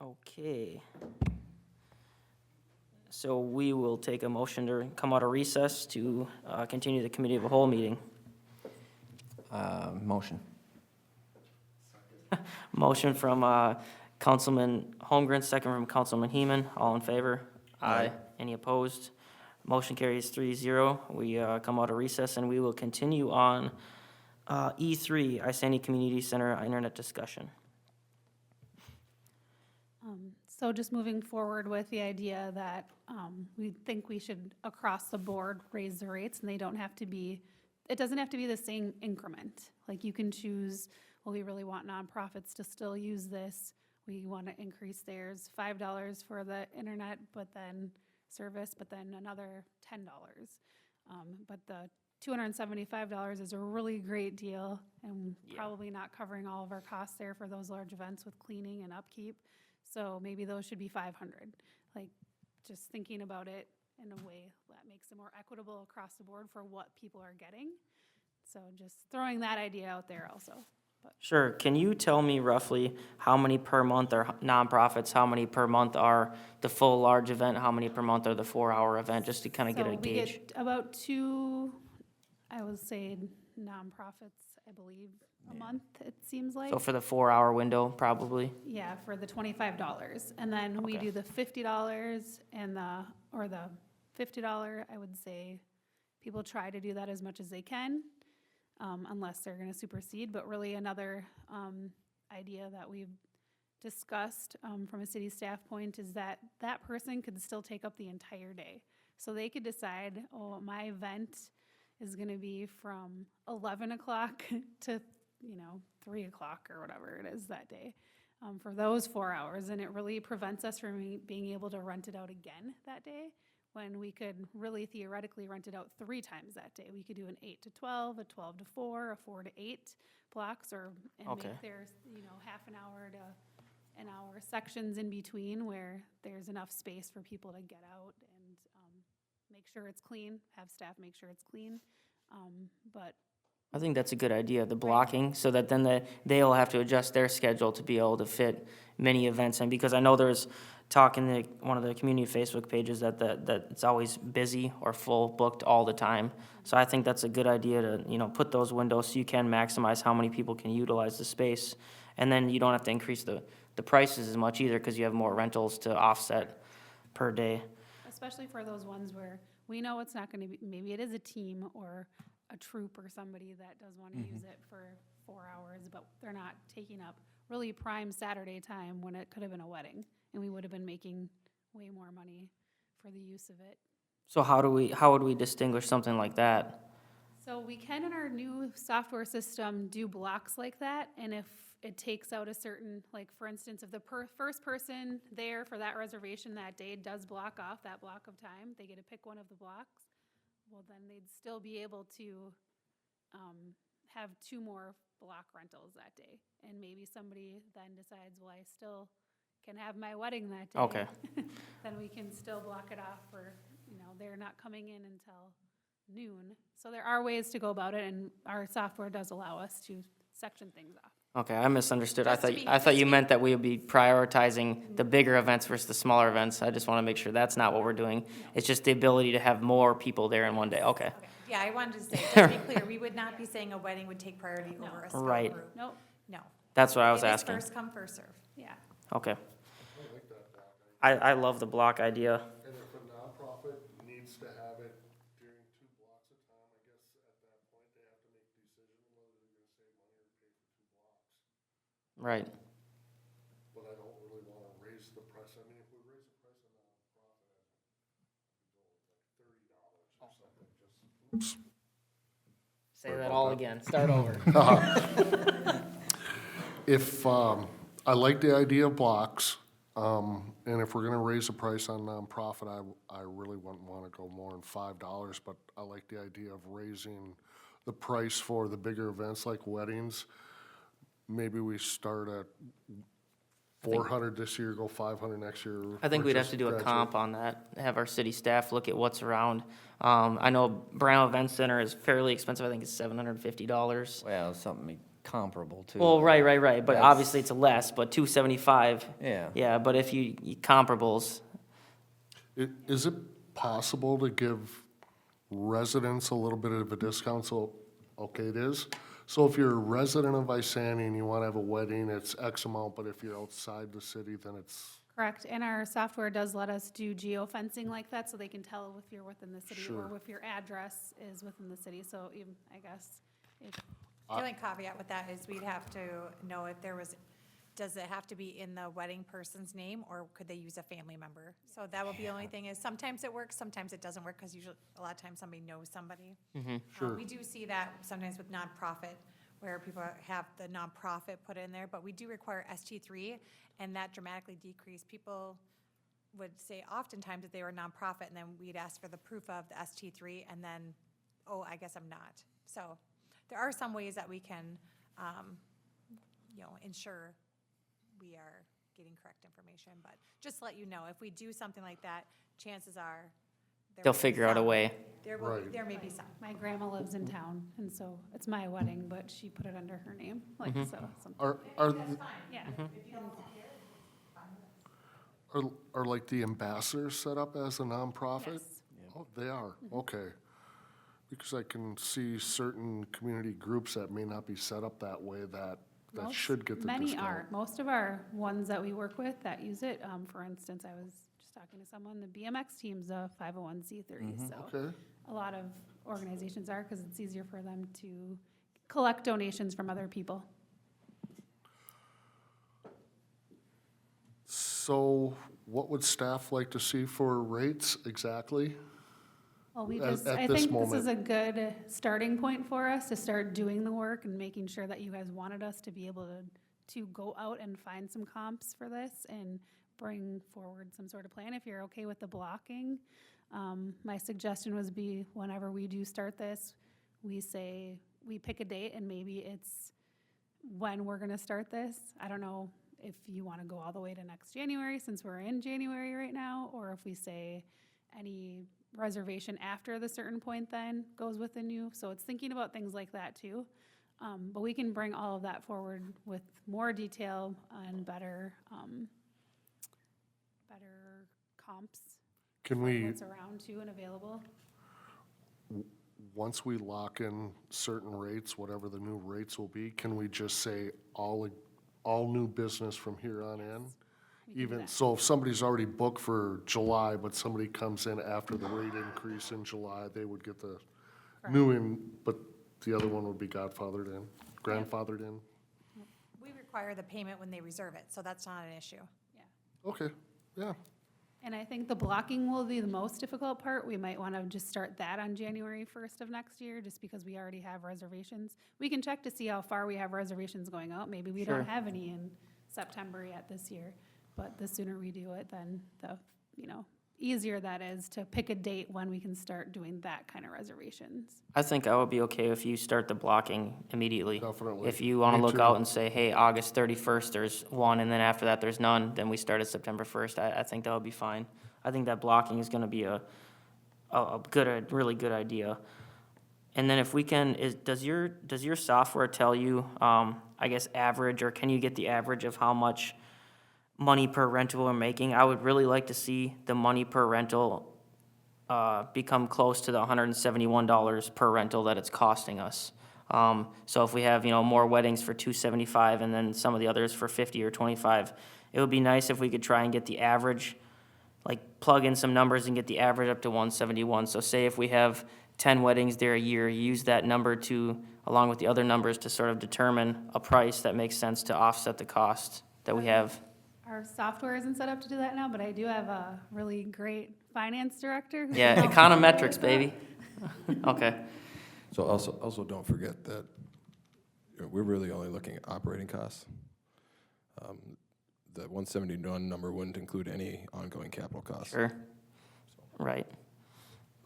Okay. So we will take a motion to come out of recess to continue the committee of the whole meeting. Motion. Motion from Councilman Holmgren, second from Councilman Heeman. All in favor? Aye. Any opposed? Motion carries 3-0. We come out of recess and we will continue on E3, Isani Community Center Internet discussion. So just moving forward with the idea that we think we should, across the board, raise the rates, and they don't have to be, it doesn't have to be the same increment. Like, you can choose, well, we really want nonprofits to still use this. We want to increase theirs, $5 for the internet, but then service, but then another $10. But the $275 is a really great deal, and probably not covering all of our costs there for those large events with cleaning and upkeep. So maybe those should be 500. Like, just thinking about it in a way that makes it more equitable across the board for what people are getting. So just throwing that idea out there also. Sure. Can you tell me roughly how many per month are nonprofits, how many per month are the full large event, how many per month are the 4-hour event, just to kind of get a So we gauge? get about 2, I would say, nonprofits, I believe, a month, it seems like. So for the 4-hour window, probably? Yeah, for the $25. And then we Okay. do the $50 and the $50, I would say people try to do that as much as they can, unless they're gonna supersede. But really another idea that we've discussed from a city staff point is that that person could still take up the entire day. So they could decide, oh, my event is gonna be from 11 o'clock to 3 o'clock or whatever it is that day, for those 4 hours. And it really prevents us from being able to rent it out again that day, when we could really theoretically rent it out 3 times that day. We could do an 8 to 12, a 12 to 4, a 4 to 8 blocks, and Okay. make their, half an hour to an hour sections in between where there's enough space for people to get out and make sure it's clean, have staff make sure it's clean. But I think that's a good idea, the blocking, so that then they'll have to adjust their schedule to be able to fit many events in. Because I know there's talk in one of the community Facebook pages that it's always busy or full booked all the time. So I think that's a good idea to, put those windows so you can maximize how many people can utilize the space. And then you don't have to increase the prices as much either, because you have more rentals to offset per day. especially for those ones where we know it's not gonna be, maybe it is a team or a troop or somebody that does wanna use it for 4 hours, but they're not taking up really prime Saturday time when it could have been a wedding, and we would have been making way more money for the use of it. So how would we distinguish something like that? So we can, in our new software system, do blocks like that, and if it takes out a certain, like, for instance, if the first person there for that reservation that day does block off that block of time, they get to pick one of the blocks, well, then they'd still be able to have 2 more block rentals that day. And maybe somebody then decides, well, I still can have my wedding that day. Okay. Then we can still block it off for, they're not coming in until noon. So there are ways to go about it, and our software does allow us to section things off. Okay, I misunderstood. Just to be- I thought you meant that we would be prioritizing the bigger events versus the smaller events. I just want to make sure that's not what we're doing. It's just the ability to have more people there in one day. Okay. Okay. Yeah, I wanted to say, just to be clear, we would not be saying a wedding would take priority over a scout Right. group. Nope, No. That's what I was It is asking. first come, first serve. yeah. Okay. I love the block idea. And if a nonprofit needs to have it during 2 blocks of time, I guess at that point, they have to make a decision whether they're gonna save money or pay for 2 blocks. Right. But I don't really wanna raise the price. I mean, if we raise the price on nonprofit, I think we go with like $30 or something, just. Say that all again. Start over. If, I like the idea of blocks, and if we're gonna raise the price on nonprofit, I really wouldn't wanna go more than $5, but I like the idea of raising the price for the bigger events like weddings. Maybe we start at 400 this year, go 500 next year. I think or we'd have just to do a graduate. comp on that, have our city staff look at what's around. I know Brown Event Center is fairly expensive. I think it's $750. Well, something comparable to. Well, right, but That's- obviously it's less, but 275. Yeah. Yeah, but if comparables, Is it possible to give residents a little bit of a discount? So, okay, it is. So if you're a resident of Isani and you want to have a wedding, it's X amount, but if you're outside the city, then it's, Correct, and our software does let us do geofencing like that, so they can tell if you're within the city or Sure. if your address is within the city, so even, I guess, if, The only caveat with that is we'd have to know if there was, does it have to be in the wedding person's name, or could they use a family member? So that would be the only thing, is sometimes it works, sometimes it doesn't work, because usually, a lot of times somebody knows somebody. Sure. We do see that sometimes with nonprofit, where people have the nonprofit put in there, but we do require ST3, and that dramatically decreased. People would say oftentimes that they were nonprofit, and then we'd ask for the proof of the ST3, and then, oh, I guess I'm not. So there are some ways that we can, ensure we are getting correct information, but just to let you know, if we do something like that, chances are. there they'll will be figure out a some. way. Right. There may be some. my grandma lives in town, and so it's my wedding, but she put it under her name, like, so, something, are, yeah. are like the ambassadors set up as a nonprofit? Yes. Oh, they are, okay. Because I can see certain community groups that may not be set up that way that Most- should get the discount. Many are. Most of our ones that we work with that use it, for instance, I was just talking to someone, the BMX team's a 501c3, so Okay, a lot of organizations are, because it's easier for them to collect donations from other people. so what would staff like to see for rates exactly? Well, we At- just, at I this think this is moment. a good starting point for us to start doing the work and making sure that you guys wanted us to be able to go out and find some comps for this and bring forward some sort of plan, if you're okay with the blocking. My suggestion was be, whenever we do start this, we say, we pick a date and maybe it's when we're gonna start this. I don't know if you wanna go all the way to next January, since we're in January right now, or if we say any reservation after the certain point then goes with the new. So it's thinking about things like that too. But we can bring all of that forward with more detail and better comps. Can for we, what's around too and available. once we lock in certain rates, whatever the new rates will be, can we just say all new business from here on in? We can do Even, that. so if somebody's already booked for July, but somebody comes in after the rate increase in July, they would get the new in, but the other one would be grandfathered in? We require the payment when they reserve it, so that's not an issue. Okay, yeah, And I think the blocking will be the most difficult part. We might want to just start that on January 1st of next year, just because we already have reservations. We can check to see how far we have reservations going out. Maybe we Sure. don't have any in September yet this year. But the sooner we do it, then the, easier that is to pick a date when we can start doing that kind of reservations. I think I would be okay if you start the blocking immediately. Definitely. If you want to Me look too. out and say, hey, August 31st, there's one, and then after that, there's none, then we start at September 1st, I think that would be fine. I think that blocking is going to be a really good idea. And then if we can, does your software tell you, I guess, average, or can you get the average of how much money per rental we're making? I would really like to see the money per rental become close to the $171 per rental that it's costing us. So if we have, more weddings for $275 and then some of the others for $50 or $25, it would be nice if we could try and get the average, like plug in some numbers and get the average up to 171. So say if we have 10 weddings there a year, use that number along with the other numbers to sort of determine a price that makes sense to offset the cost that we have. Our software isn't set up to do that now, but I do have a really great finance director. who Yeah, can help me econometrics, with that. baby. Okay. So also don't forget that we're really only looking at operating costs. The 171 number wouldn't include any ongoing capital costs. Sure. Right.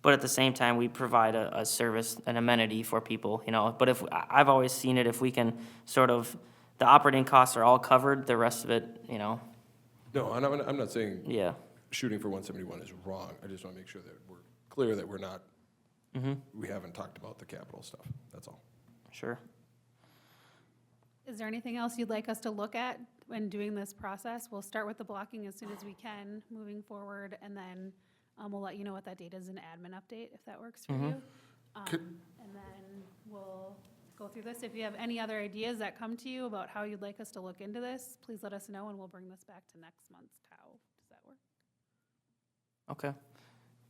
But at the same time, we provide a service, an amenity for people, But I've always seen it, if we can sort of, the operating costs are all covered, the rest of it, No, I'm not saying yeah. shooting for 171 is wrong. I just want to make sure that we're clear that we're not, we haven't talked about the capital stuff. That's all. Sure. Is there anything else you'd like us to look at when doing this process? We'll start with the blocking as soon as we can, moving forward, and then we'll let you know what that date is, an admin update, if that works for you. Could- And then we'll go through this. If you have any other ideas that come to you about how you'd like us to look into this, please let us know, and we'll bring this back to next month's TAO. Does that work? Okay.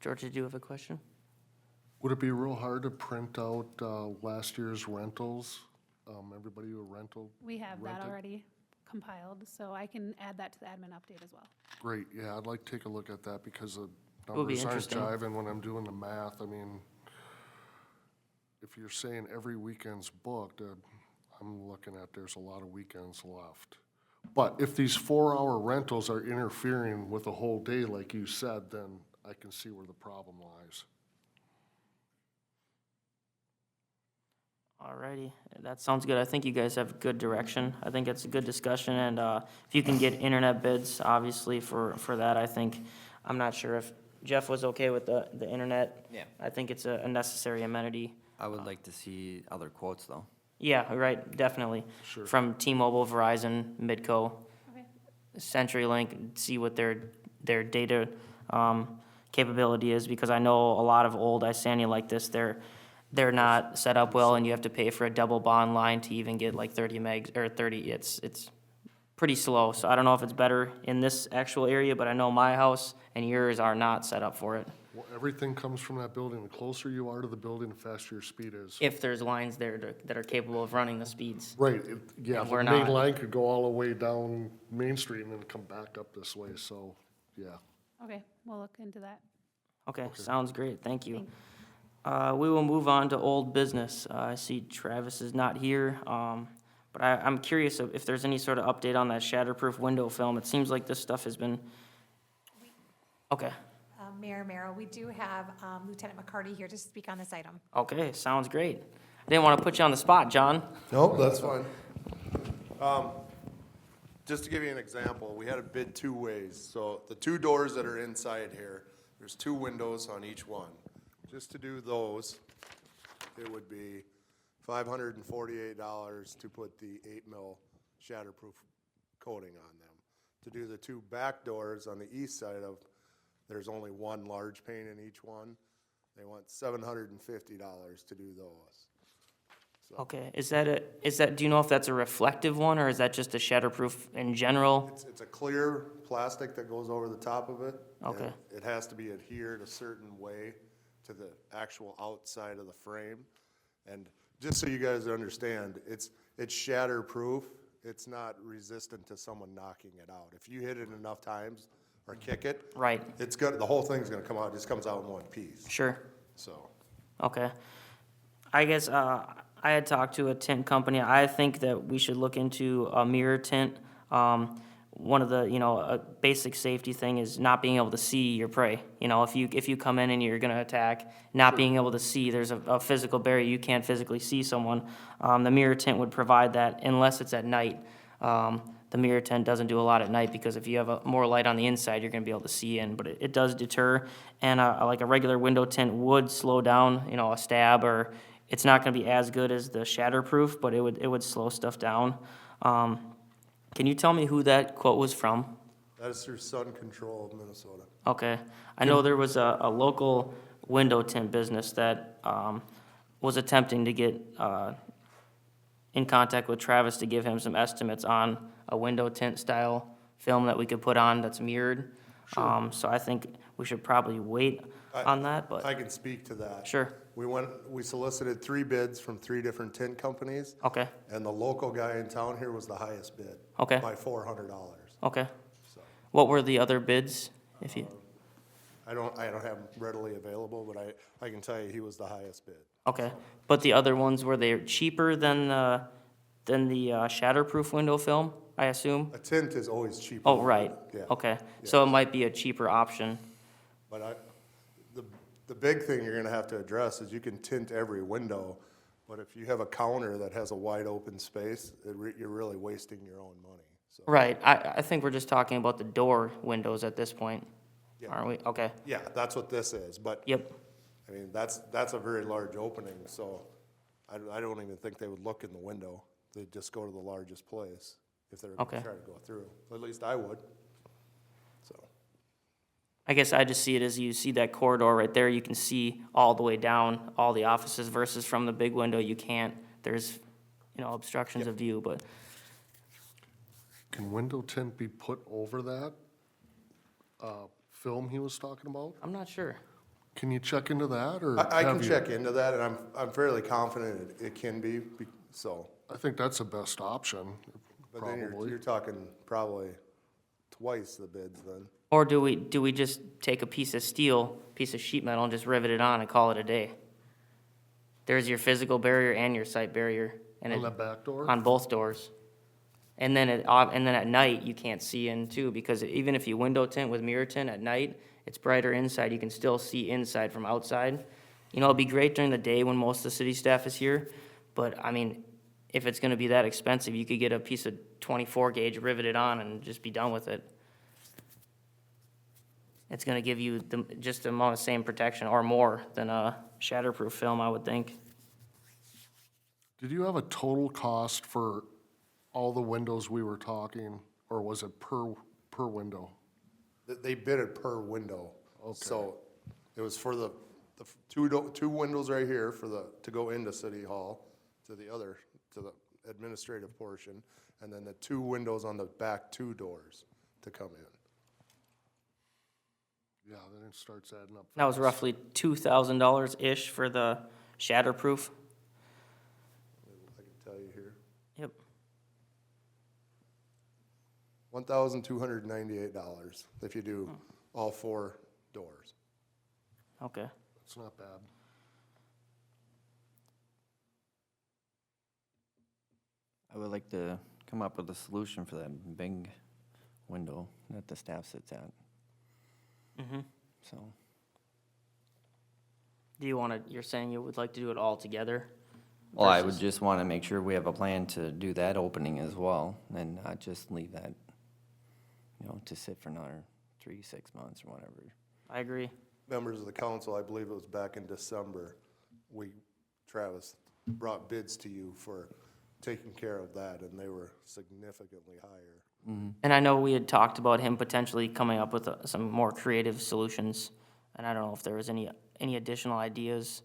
George, did you have a question? Would it be real hard to print out last year's rentals? Everybody who rental? We have that rented? already compiled, so I can add that to the admin update as well. Great, yeah, I'd like to take a look at that because the Would be numbers aren't interesting. jiving when I'm doing the math. I mean, if you're saying every weekend's booked, I'm looking at there's a lot of weekends left. But if these 4-hour rentals are interfering with a whole day, like you said, then I can see where the problem lies. Alrighty, that sounds good. I think you guys have good direction. I think it's a good discussion, and if you can get internet bids, obviously, for that, I think, I'm not sure if Jeff was okay with the internet. Yeah. I think it's a necessary amenity. I would like to see other quotes, though. Yeah, right, definitely. Sure. From T-Mobile, Verizon, Midco, Okay. CenturyLink, see what their data capability is, because I know a lot of old Isani like this, they're not set up well, and you have to pay for a double bond line to even get like 30 megs, or 30, it's pretty slow. So I don't know if it's better in this actual area, but I know my house and yours are not set up for it. Well, everything comes from that building. The closer you are to the building, the faster your speed is. If there's lines there that are capable of running the speeds. Right, yeah, And the we're main not. line could go all the way down Main Street and then come back up this way, so, yeah. Okay, we'll look into that. Okay, sounds great, thank you. Thanks. We will move on to old business. I see Travis is not here, but I'm curious if there's any sort of update on that shatterproof window film. It seems like this stuff has been, okay, Mayor Merrill, we do have Lieutenant McCarty here to speak on this item. okay, sounds great. I didn't want to put you on the spot, John. Nope, that's fine. Just to give you an example, we had a bid two ways. So the two doors that are inside here, there's two windows on each one. Just to do those, it would be $548 to put the 8 mil shatterproof coating on them. To do the two back doors on the east side of, there's only one large pane in each one. They want $750 to do those. Okay, is that, do you know if that's a reflective one, or is that just a shatterproof in general? It's a clear plastic that goes over the top of it. and Okay. It has to be adhered a certain way to the actual outside of the frame. And just so you guys understand, it's shatterproof. It's not resistant to someone knocking it out. If you hit it enough times or kick it. Right. It's good, the whole thing's gonna come out, it just comes out in one piece, Sure. so. Okay. I guess, I had talked to a tint company. I think that we should look into a mirror tint. One of the, a basic safety thing is not being able to see your prey. If you come in and you're gonna attack, not being able to see, there's a physical barrier, you can't physically see someone. The mirror tint would provide that unless it's at night. The mirror tint doesn't do a lot at night, because if you have more light on the inside, you're gonna be able to see in, but it does deter. And like a regular window tint would slow down, a stab, or it's not gonna be as good as the shatterproof, but it would slow stuff down. Can you tell me who that quote was from? That is through Sun Control of Minnesota. Okay, I know there was a local window tint business that was attempting to get in contact with Travis to give him some estimates on a window tint style film that we could put on that's mirrored. So I think we should probably wait on that, but, I can speak to that. sure, We solicited 3 bids from 3 different tint companies. okay, And the local guy in town here was the highest bid. Okay. By $400. okay. So, What were the other bids, if you, I don't have them readily available, but I can tell you he was the highest bid. okay. But the other ones, were they cheaper than the shatterproof window film, I assume? A tint is always cheaper. Oh, right, Yeah. okay. So it might be a cheaper option. But the big thing you're gonna have to address is you can tint every window, but if you have a counter that has a wide open space, you're really wasting your own money, so. Right, I think we're just talking about the door windows at this point, Yeah. aren't we? Okay, Yeah, that's what this is, but, yep, I mean, that's a very large opening, so I don't even think they would look in the window, they'd just go to the largest place if they were gonna Okay. try to go through. At least I would, so. I guess I just see it as you see that corridor right there, you can see all the way down, all the offices versus from the big window, you can't. There's, obstructions of view, but Can window tint be put over that film he was talking about? I'm not sure. Can you check into that, or? I can have you? check into that, and I'm fairly confident it can be, so. I think that's the best option, But then you're probably. talking probably twice the bids then. Or do we just take a piece of steel, piece of sheet metal, and just rivet it on and call it a day? There's your physical barrier and your site barrier, and On it, that back door? on both doors. And then at night, you can't see in too, because even if you window tint with mirror tint at night, it's brighter inside, you can still see inside from outside. It'd be great during the day when most of the city staff is here, but I mean, if it's gonna be that expensive, you could get a piece of 24 gauge riveted on and just be done with it. It's gonna give you just the amount of same protection or more than a shatterproof film, I would think. Did you have a total cost for all the windows we were talking, or was it per window? They bid it per window. So it was for the two windows right here to go into City Hall, to the administrative portion, and then the two windows on the back two doors to come in. Yeah, then it starts adding up. That was fast. roughly $2,000-ish for the shatterproof. I can tell you here. Yep. $1,298 if you do all four doors. Okay. It's not bad. I would like to come up with a solution for that big window that the staff sits at, Mm-hmm. so. You're saying you would like to do it all together? Well, I would versus- just want to make sure we have a plan to do that opening as well, and not just leave that, to sit for another 3-6 months or whatever. I agree. Members of the council, I believe it was back in December, Travis brought bids to you for taking care of that, and they were significantly higher. And I know we had talked about him potentially coming up with some more creative solutions, and I don't know if there was any additional ideas,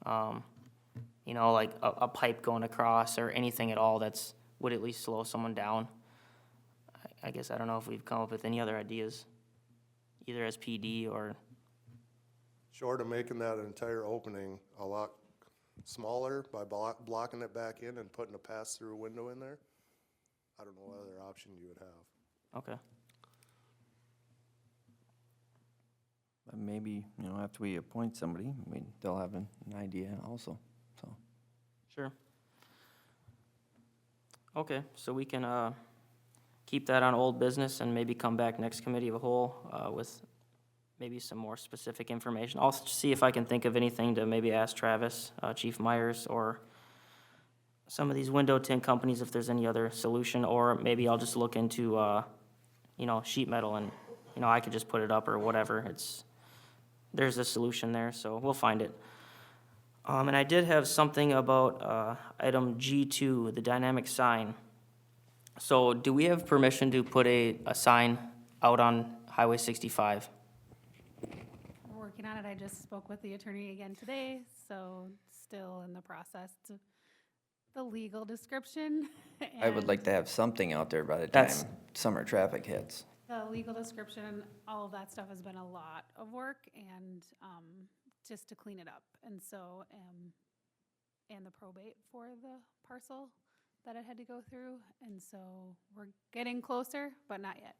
like a pipe going across or anything at all would at least slow someone down. I guess I don't know if we've come up with any other ideas, either as PD or, Short of making that entire opening a lot smaller by blocking it back in and putting a pass-through window in there, I don't know what other option you would have. okay. But maybe, after we appoint somebody, they'll have an idea also, so. Sure. Okay, so we can keep that on old business and maybe come back next committee of a whole with maybe some more specific information. I'll see if I can think of anything to maybe ask Travis, Chief Myers, or some of these window tint companies if there's any other solution, or maybe I'll just look into, sheet metal and, I could just put it up or whatever. There's a solution there, so we'll find it. And I did have something about item G2, the dynamic sign. So do we have permission to put a sign out on Highway 65? We're working on it. I just spoke with the attorney again today, so still in the process of the legal description. I would and like to have something out there by the That's- time summer traffic hits. The legal description, all of that stuff has been a lot of work and just to clean it up. And so, and the probate for the parcel that it had to go through. And so we're getting closer, but not yet.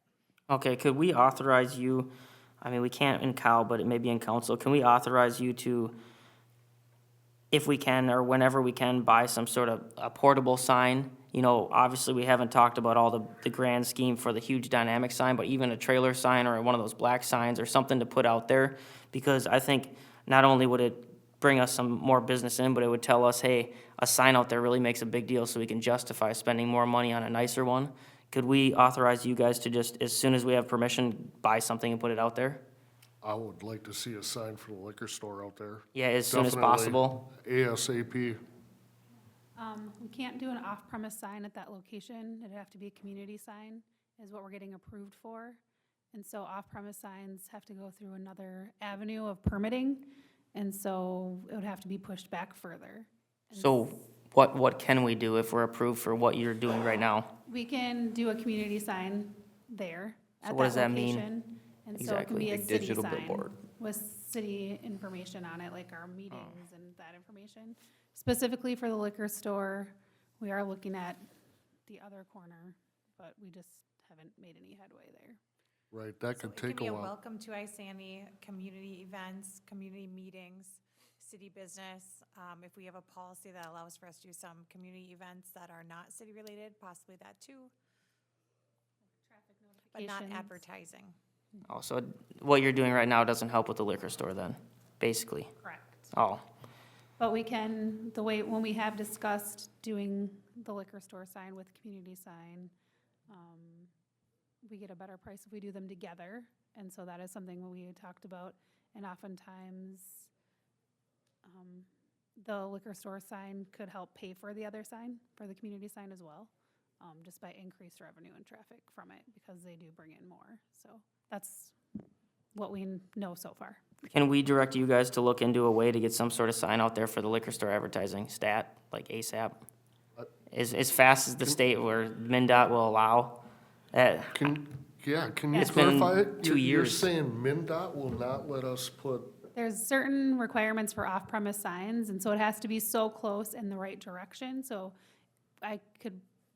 Okay, could we authorize you, we can't in Cal, but it may be in council, can we authorize you to, if we can, or whenever we can, buy some sort of a portable sign? Obviously, we haven't talked about all the grand scheme for the huge dynamic sign, but even a trailer sign or one of those black signs or something to put out there, because I think not only would it bring us some more business in, but it would tell us, hey, a sign out there really makes a big deal, so we can justify spending more money on a nicer one. Could we authorize you guys to just, as soon as we have permission, buy something and put it out there? I would like to see a sign for the liquor store out there. Yeah, as soon as Definitely. possible. ASAP. We can't do an off-premise sign at that location. It'd have to be a community sign, is what we're getting approved for. And so off-premise signs have to go through another avenue of permitting, and so it would have to be pushed back further. And So what can we do if we're approved for what you're doing right now? We can do a community sign there So at what does that that mean? location. And so it can Exactly. be a Big city digital sign billboard. with city information on it, like our meetings and that information. Specifically for the liquor store, we are looking at the other corner, but we just haven't made any headway there. Right, that So could it can take be a a while. welcome to Isani, community events, community meetings, city business. If we have a policy that allows for us to do some community events that are not city-related, possibly that too, but not Notifications. advertising. Oh, so what you're doing right now doesn't help with the liquor store then, basically? Correct. Oh, But we can, the way, when we have discussed doing the liquor store sign with community sign, we get a better price if we do them together. And so that is something we had talked about. And oftentimes, the liquor store sign could help pay for the other sign, for the community sign as well, just by increased revenue and traffic from it, because they do bring in more. So that's what we know so far. can we direct you guys to look into a way to get some sort of sign out there for the liquor store advertising stat, like ASAP? As fast as the state where MinDOT will allow? Can you It's been clarify it? 2 You're years. saying MinDOT will not let us put, There's certain requirements for off-premise signs, and so it has to be so close in the right direction. So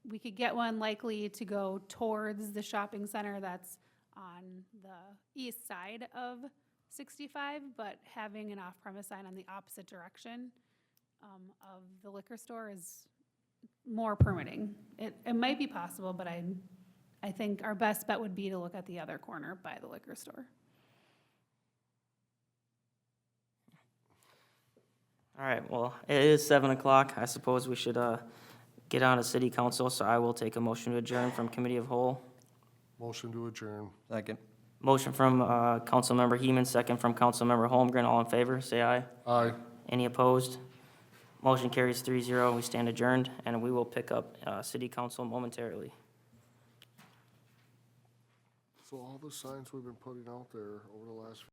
we could get one likely to go towards the shopping center that's on the east side of 65, but having an off-premise sign on the opposite direction of the liquor store is more permitting. It might be possible, but I think our best bet would be to look at the other corner by the liquor store. All right, well, it is 7 o'clock. I suppose we should get on to city council, so I will take a motion to adjourn from committee of whole. motion to adjourn. Second. Motion from Councilmember Heeman, second from Councilmember Holmgren. All in favor, say aye. Aye. Any opposed? Motion carries 3-0. We stand adjourned, and we will pick up city council momentarily. So all the signs we've been putting out there over the last